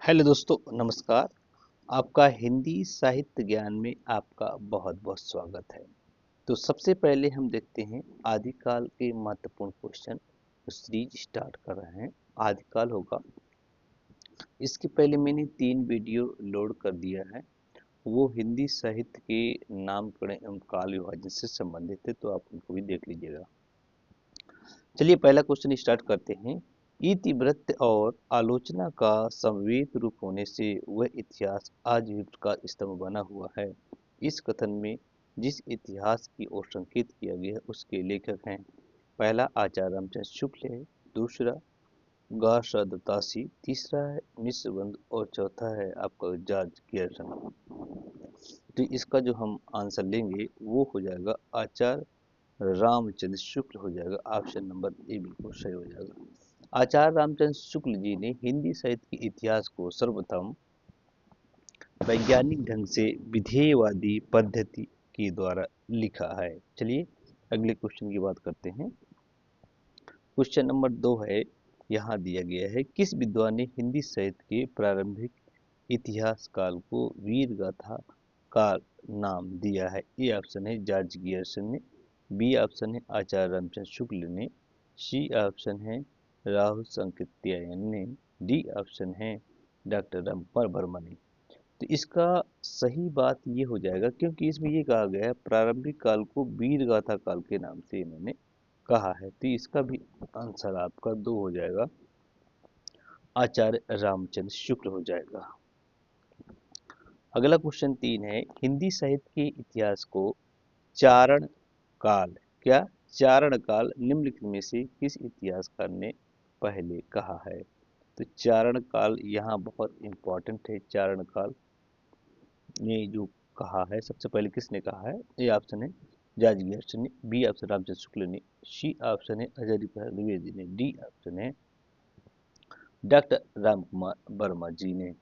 Hello दोस्तों, नमस्कार। आपका हिंदी साहित्य ज्ञान में आपका बहुत बहुत स्वागत है। तो सबसे पहले हम देखते हैं आदिकाल के महत्वपूर्ण क्वेश्चन। तो सीरीज स्टार्ट कर रहे हैं। आदिकाल होगा, इसके पहले मैंने 3 वीडियो लोड कर दिया है। वो हिंदी साहित्य के नामकरण एवं काल विभाजन से संबंधित है, तो आप उनको भी देख लीजिएगा। चलिए पहला क्वेश्चन स्टार्ट करते हैं। इतिवृत्त और आलोचना का समवेत रूप होने से वह इतिहास आज भी प्रकाश स्तंभ बना हुआ है। इस कथन में जिस इतिहास की ओर संकेत किया गया है उसके लेखक हैं। पहला आचार्य रामचंद्र शुक्ल है, दूसरा गौरशदत्तासी, तीसरा है मिश्रबंधु और चौथा है आपका जॉर्ज ग्यर्सन। तो इसका जो हम आंसर लेंगे वो हो जाएगा आचार्य रामचंद्र शुक्ल हो जाएगा। ऑप्शन नंबर ए बिल्कुल सही हो जाएगा। आचार्य रामचंद्र शुक्ल जी ने हिंदी साहित्य के इतिहास को सर्वप्रथम वैज्ञानिक ढंग से विधेयवादी पद्धति के द्वारा लिखा है। चलिए अगले क्वेश्चन की बात करते हैं। क्वेश्चन नंबर 2 है, यहाँ दिया गया है किस विद्वान ने हिंदी साहित्य के प्रारंभिक इतिहास काल को वीर गाथा काल नाम दिया है। ए ऑप्शन है जॉर्ज गियर्सन ने, बी ऑप्शन है आचार्य रामचंद्र शुक्ल ने, सी ऑप्शन है राहुल सांकृत्यायन ने, डी ऑप्शन है डॉक्टर रामकुमार वर्मा ने। तो इसका सही बात ये हो जाएगा, क्योंकि इसमें ये कहा गया है प्रारंभिक काल को वीर गाथा काल के नाम से इन्होंने कहा है। तो इसका भी आंसर आपका 2 हो जाएगा, आचार्य रामचंद्र शुक्ल हो जाएगा। अगला क्वेश्चन 3 है, हिंदी साहित्य के इतिहास को चारण काल, क्या चारण काल निम्नलिखित में से किस इतिहासकार ने पहले कहा है। तो चारण काल यहाँ बहुत इंपॉर्टेंट है। चारण काल ने जो कहा है सबसे पहले किसने कहा है। ए ऑप्शन है जॉर्ज ग्यर्सन ने, बी ऑप्शन रामचंद्र शुक्ल ने, सी ऑप्शन है अजय प्रसाद द्विवेदी ने, डी ऑप्शन है डॉक्टर रामकुमार वर्मा जी ने।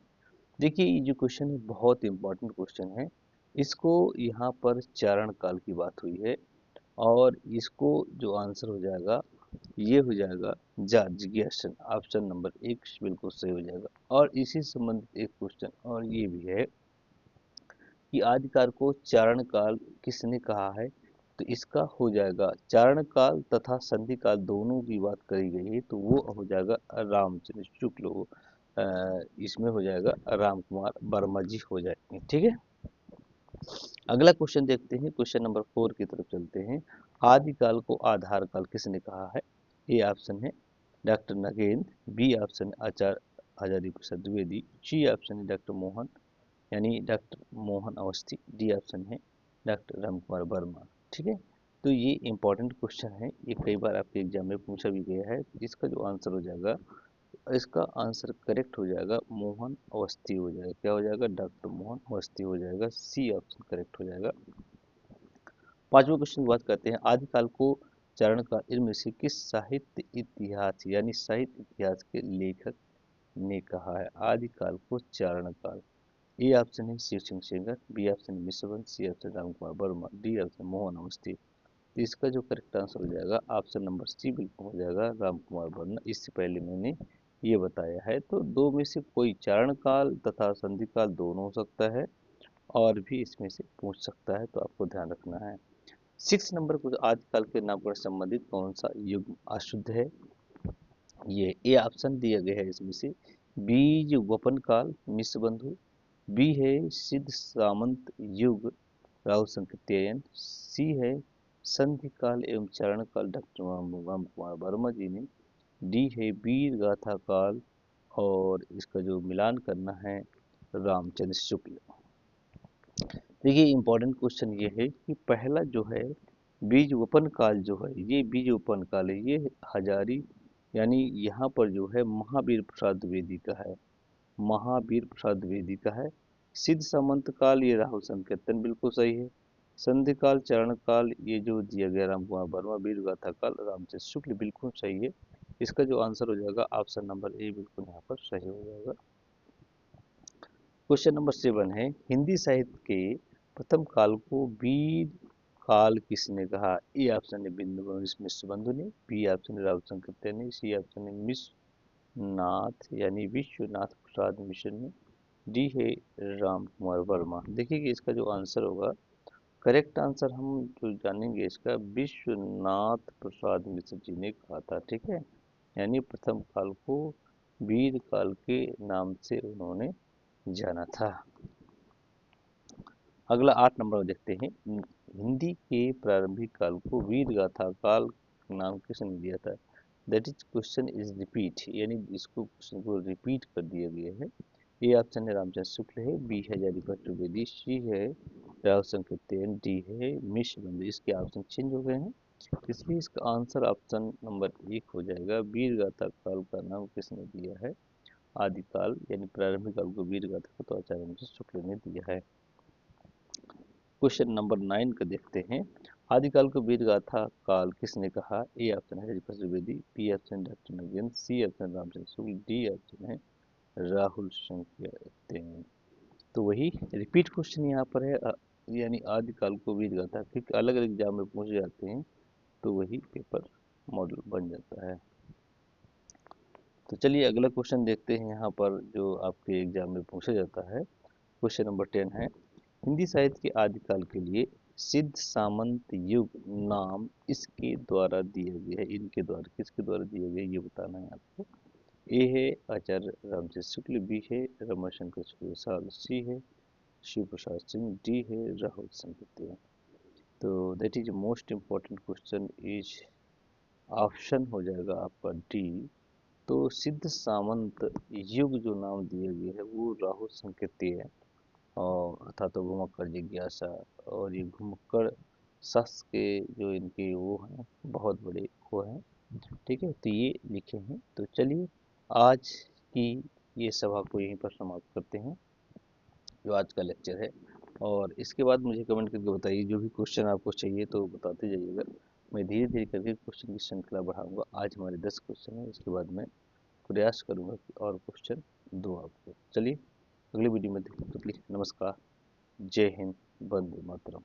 देखिए ये जो क्वेश्चन है बहुत इंपॉर्टेंट क्वेश्चन है। इसको यहाँ पर चारण काल की बात हुई है और इसको जो आंसर हो जाएगा ये हो जाएगा जॉर्ज ग्यर्सन। ऑप्शन नंबर 1 बिल्कुल सही हो जाएगा। और इसी से संबंधित एक क्वेश्चन और ये भी है कि आदिकाल को चारण काल किसने कहा है। तो इसका हो जाएगा चारण काल तथा संधि काल दोनों की बात करी गई है, तो वो हो जाएगा रामचंद्र शुक्ल इसमें हो जाएगा राम कुमार वर्मा जी हो जाएंगे। ठीक है, अगला क्वेश्चन देखते हैं। क्वेश्चन नंबर 4 की तरफ चलते हैं। आदिकाल को आधार काल किसने कहा है। ए ऑप्शन है डॉक्टर नगेंद्र, बी ऑप्शन है आचार्य हजारी प्रसाद द्विवेदी, सी ऑप्शन है डॉक्टर मोहन यानी doctor Mohan Awasthi, D option है डॉक्टर राम कुमार वर्मा। ठीक है, तो ये इंपॉर्टेंट क्वेश्चन है, ये कई बार आपके एग्जाम में पूछा भी गया है। इसका जो आंसर हो जाएगा, इसका आंसर करेक्ट हो जाएगा मोहन अवस्थी हो जाएगा। क्या हो जाएगा, डॉक्टर मोहन अवस्थी हो जाएगा। सी ऑप्शन करेक्ट हो जाएगा। पांचवा क्वेश्चन की बात करते हैं। आदिकाल को चारण काल इनमें से किस साहित्य इतिहास यानी साहित्य इतिहास के लेखक ने कहा है। आदिकाल को चारण काल, ए ऑप्शन है शिव सिंह सेंगर, बी ऑप्शन है Mishravansh, C option Ram Kumar Verma, D option Mohan Awasthi. तो इसका जो करेक्ट आंसर हो जाएगा ऑप्शन नंबर सी बिल्कुल हो जाएगा राम कुमार वर्मा। इससे पहले मैंने ये बताया है। तो दो में से कोई चारण काल तथा संधि काल दोनों हो सकता है और भी इसमें से पूछ सकता है, तो आपको ध्यान रखना है। 6 नंबर को आदिकाल के नामकरण संबंधित कौन सा युग अशुद्ध है। ये ए ऑप्शन दिया गया है इसमें से बीज वपन काल मिश्रबंधु, बी है सिद्ध सामंत युग राहुल सांकृत्यायन, सी है संधि काल एवं चारण काल डॉक्टर राम कुमार वर्मा जी ने, डी है वीर गाथा काल और इसका जो मिलान करना है रामचंद्र शुक्ल। देखिए इंपॉर्टेंट क्वेश्चन ये है कि पहला जो है बीज वपन काल जो है, ये बीज वपन काल है, ये हजारी यानी यहाँ पर जो है महावीर प्रसाद द्विवेदी का है। महावीर प्रसाद द्विवेदी का है। सिद्ध सामंत काल ये राहुल संकीर्तन बिल्कुल सही है। संधि काल चरण काल ये जो दिया गया राम कुमार वर्मा, वीर गाथा काल रामचंद्र शुक्ल बिल्कुल सही है। इसका जो आंसर हो जाएगा ऑप्शन नंबर ए बिल्कुल यहाँ पर सही हो जाएगा। क्वेश्चन नंबर 7 है, हिंदी साहित्य के प्रथम काल को वीर काल किसने कहा। ए ऑप्शन है बिंदु मिश्र बंधु ने, बी ऑप्शन है राहुल संकीर्तन ने, सी ऑप्शन है नाथ यानी विश्वनाथ प्रसाद मिशन। डी है राम कुमार वर्मा। देखिए कि इसका जो आंसर होगा, करेक्ट आंसर हम जो जानेंगे इसका, विश्वनाथ प्रसाद मिश्र जी ने कहा था। ठीक है, यानी प्रथम काल को वीर काल के नाम से उन्होंने जाना था। अगला 8 नंबर देखते हैं। हिंदी के प्रारंभिक काल को वीर गाथा काल नाम किसने दिया था? That is question is repeat, यानी इसको क्वेश्चन को रिपीट कर दिया गया है। ए ऑप्शन है रामचंद्र शुक्ल है, बी है हजारीपद द्विवेदी, सी है राव संकीर्तन, डी है मिश्रबंधु। इसके ऑप्शन चेंज हो गए हैं, इसलिए इसका आंसर ऑप्शन नंबर 1 हो जाएगा। वीर गाथा काल का नाम किसने दिया है? आदिकाल यानी प्रारंभिक काल को वीर गाथा को तो आचार्य रामचंद्र शुक्ल ने दिया है। क्वेश्चन नंबर 9 का देखते हैं। आदिकाल को वीर गाथा काल किसने कहा? ए ऑप्शन है Hariprasad Dwivedi, B option doctor Nagendra, C option Ramchandra Shukla, D option है राहुल संकीर्तन। तो वही रिपीट क्वेश्चन यहाँ पर है, यानी आदिकाल को वीर गाथा, क्योंकि अलग अलग एग्जाम में पूछे जाते हैं तो वही पेपर मॉडल बन जाता है। तो चलिए अगला क्वेश्चन देखते हैं यहाँ पर, जो आपके एग्जाम में पूछा जाता है। क्वेश्चन नंबर 10 है, हिंदी साहित्य के आदिकाल के लिए सिद्ध सामंत युग नाम इसके द्वारा दिया गया है। इनके द्वारा, किसके द्वारा दिया गया ये बताना है आपको। ए है आचार्य रामचंद्र शुक्ल, बी है रमाशंकर शुक्ल, सी है शिव प्रसाद सिंह, डी है राहुल संकीर्तन। तो that is most important question, is option हो जाएगा आपका डी। तो सिद्ध सामंत युग जो नाम दिया गया है वो राहुल संकीर्तन है, और अथा तो घुमक्कड़ जिज्ञासा, और ये घुमक्कड़ शास्त्र के जो इनके वो हैं बहुत बड़े वो हैं। ठीक है, तो ये लिखे हैं। तो चलिए आज की ये सभा को यहीं पर समाप्त करते हैं, जो आज का लेक्चर है। और इसके बाद मुझे कमेंट करके बताइए, जो भी क्वेश्चन आपको चाहिए तो बताते जाइएगा। मैं धीरे धीरे करके क्वेश्चन की श्रृंखला बढ़ाऊंगा। आज हमारे 10 क्वेश्चन हैं, इसके बाद मैं प्रयास करूंगा कि और क्वेश्चन दो आपको। चलिए अगली वीडियो में देखते हैं। नमस्कार, जय हिंद, वंदे मातरम।